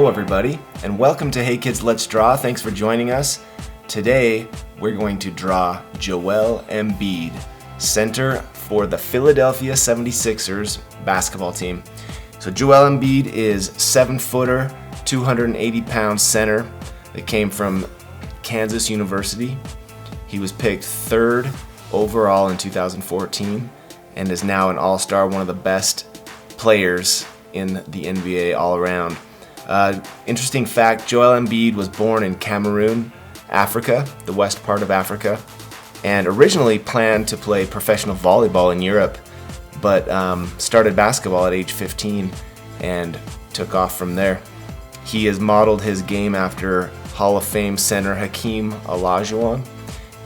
Hello everybody, and welcome to Hey Kids Let's Draw. Thanks for joining us. Today we're going to draw Joel Embiid, center for the Philadelphia 76ers basketball team. So Joel Embiid is 7-footer, 280-pound center that came from Kansas University. He was picked 3rd overall in 2014 and is now an all-star, one of the best players in the NBA all around. Interesting fact, Joel Embiid was born in Cameroon, Africa, the west part of Africa, and originally planned to play professional volleyball in Europe, but started basketball at age 15 and took off from there. He has modeled his game after Hall of Fame center Hakeem Olajuwon.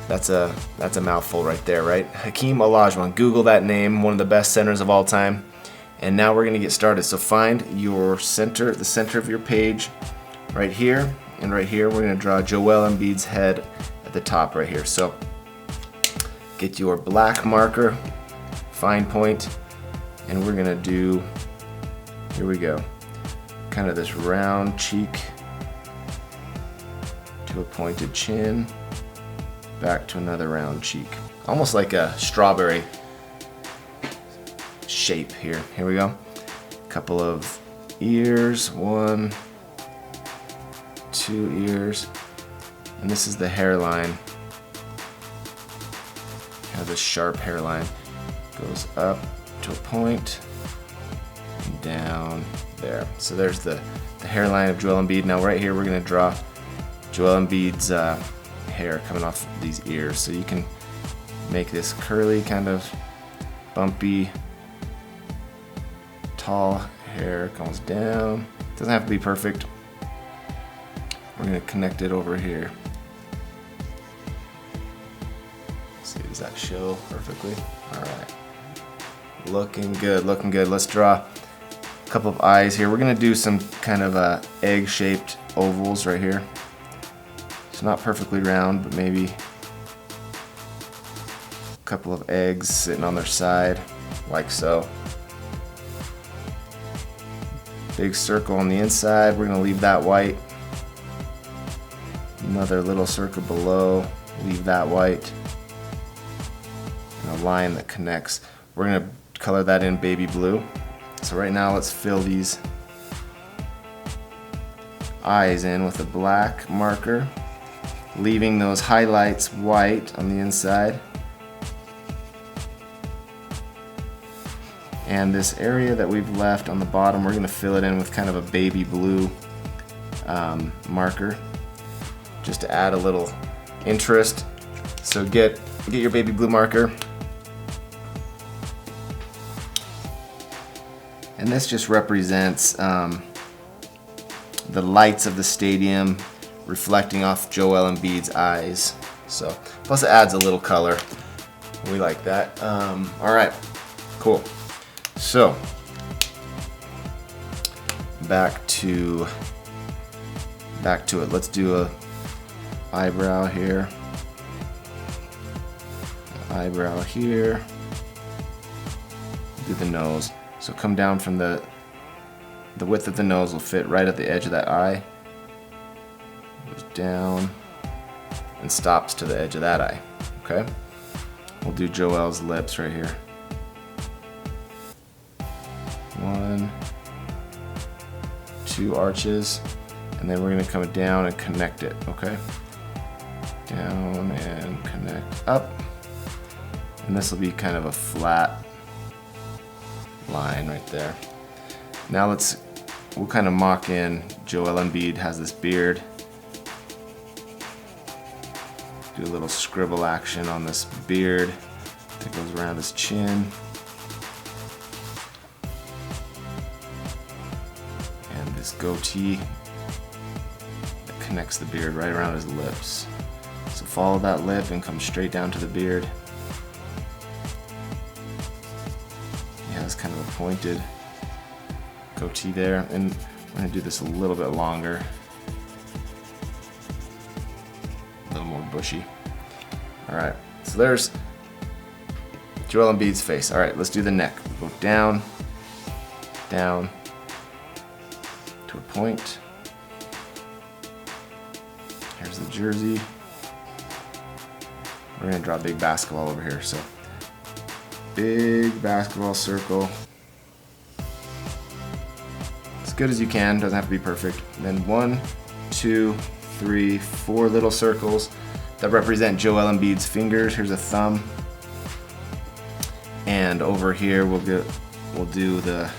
That's a mouthful right there, right? Hakeem Olajuwon. Google that name, one of the best centers of all time. And now we're going to get started. So find your center, the center of your page right here, and right here we're going to draw Joel Embiid's head at the top right here. So get your black marker, fine point, and we're going to do, here we go, kind of this round cheek to a pointed chin, back to another round cheek. Almost like a strawberry shape here. Here we go. Couple of ears, 1, 2 ears, and this is the hairline. Have this sharp hairline. Goes up to a point and down there. So there's the hairline of Joel Embiid. Now right here we're going to draw Joel Embiid's hair coming off these ears. So you can make this curly, kind of bumpy, tall hair, comes down. Doesn't have to be perfect. We're going to connect it over here. Let's see, does that show perfectly? Alright. Looking good, looking good. Let's draw a couple of eyes here. We're going to do some kind of egg-shaped ovals right here. It's not perfectly round, but maybe a couple of eggs sitting on their side, like so. Big circle on the inside, we're going to leave that white. Another little circle below, leave that white. And a line that connects. We're going to color that in baby blue. So right now let's fill these eyes in with a black marker, leaving those highlights white on the inside. And this area that we've left on the bottom, we're going to fill it in with kind of a baby blue marker, just to add a little interest. So get your baby blue marker. And this just represents the lights of the stadium reflecting off Joel Embiid's eyes. So, plus it adds a little color. We like that. All right, cool. So, back to it. Let's do a eyebrow here, eyebrow here, do the nose. So come down from the width of the nose will fit right at the edge of that eye, goes down and stops to the edge of that eye. Okay, we'll do Joel's lips right here. 1, 2 arches, and then we're going to come down and connect it, okay? Down and connect up. And this will be kind of a flat line right there. Now we'll kind of mock in. Joel Embiid has this beard. Do a little scribble action on this beard that goes around his chin. This goatee that connects the beard right around his lips. So follow that lip and come straight down to the beard. He has kind of a pointed goatee there, and we're going to do this a little bit longer, a little more bushy. Alright, so there's Joel Embiid's face. Alright, let's do the neck. We'll go down, down, to a point, Here's the jersey. We're gonna draw a big basketball over here, so big basketball circle. As good as you can, doesn't have to be perfect. And then 1, 2, 3, 4 little circles that represent Joel Embiid's fingers. Here's a thumb. And over here we'll do the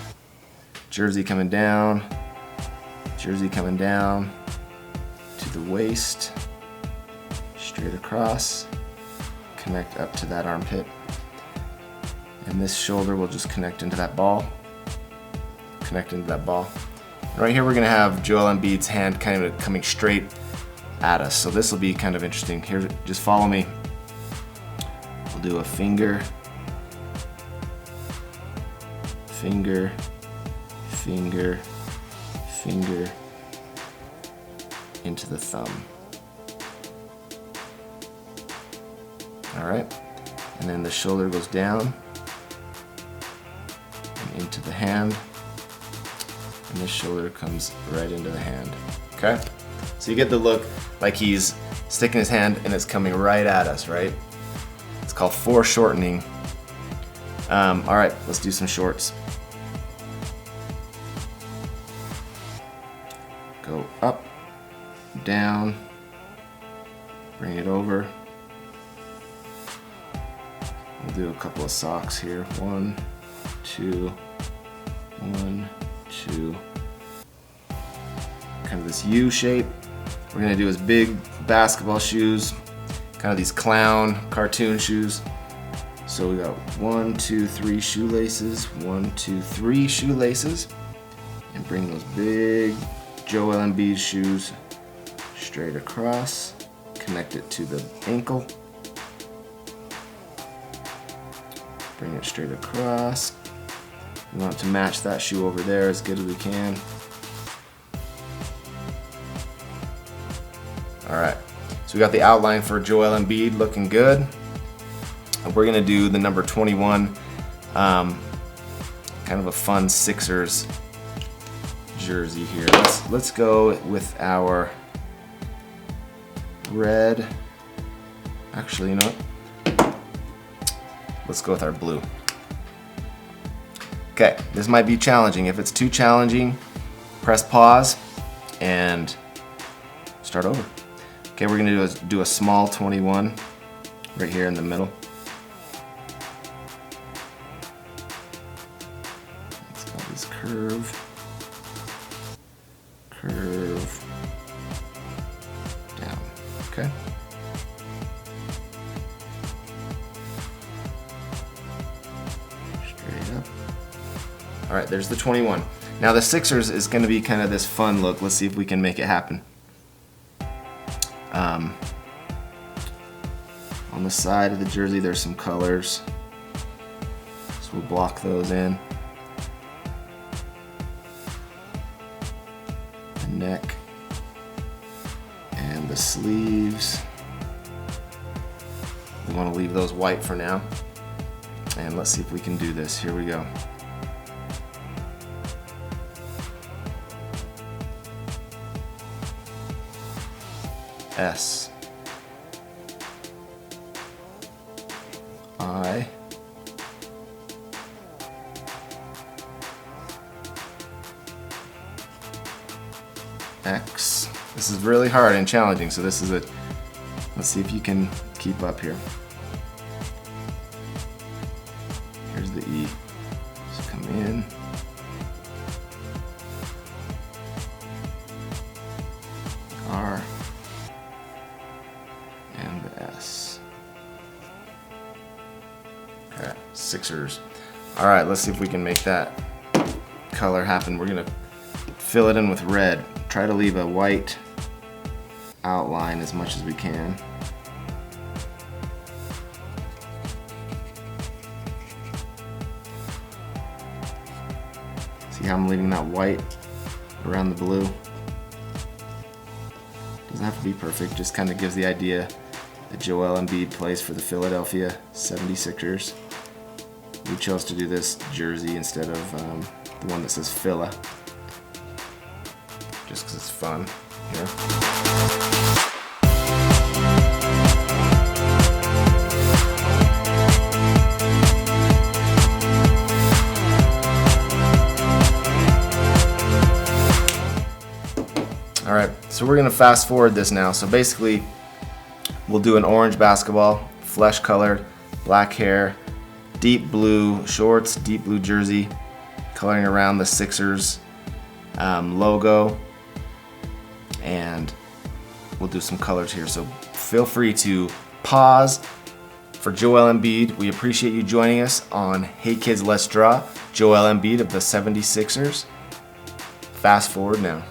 jersey coming down to the waist, straight across, connect up to that armpit. And this shoulder will just connect into that ball. Right here we're gonna have Joel Embiid's hand kind of coming straight at us. So this will be kind of interesting. Here, just follow me. We'll do a finger, finger, finger, finger into the thumb. All right, and then the shoulder goes down and into the hand, and this shoulder comes right into the hand. Okay, so you get the look like he's sticking his hand and it's coming right at us, right? It's called foreshortening. All right, let's do some shorts. Go up, down, bring it over. We'll do a couple of socks here. 1, 2, 1, 2. Kind of this U shape. We're gonna do his big basketball shoes, kind of these clown cartoon shoes. So we got 1, 2, 3 shoelaces, 1, 2, 3 shoelaces, and bring those big Joel Embiid shoes straight across, connect it to the ankle, bring it straight across. We want to match that shoe over there as good as we can. All right, so we got the outline for Joel Embiid looking good. And we're gonna do the number 21, kind of a fun Sixers jersey here. Let's go with our red. Actually, you know what? Let's go with our blue. Okay, this might be challenging. If it's too challenging, press pause and start over. Okay, we're gonna do a small 21 right here in the middle. It's got this curve, down, okay? Straight up. All right, there's the 21. Now the Sixers is gonna be kind of this fun look. Let's see if we can make it happen. On the side of the jersey, there's some colors. So we'll block those in. The neck and the sleeves. We want to leave those white for now. And let's see if we can do this. Here we go. S. I. X. This is really hard and challenging, so this is let's see if you can keep up here. Here's the E. Just come in. R. And the S. Okay, Sixers. All right, let's see if we can make that color happen. We're gonna fill it in with red. Try to leave a white outline as much as we can. See how I'm leaving that white around the blue? Doesn't have to be perfect, just kind of gives the idea that Joel Embiid plays for the Philadelphia 76ers. We chose to do this jersey instead of the one that says Phila, just because it's fun here. So we're gonna fast forward this now. So basically, we'll do an orange basketball, flesh colored, black hair, deep blue shorts, deep blue jersey, coloring around the Sixers logo, and we'll do some colors here. So feel free to pause. For Joel Embiid, we appreciate you joining us on Hey Kids Let's Draw. Joel Embiid of the 76ers. Fast forward now.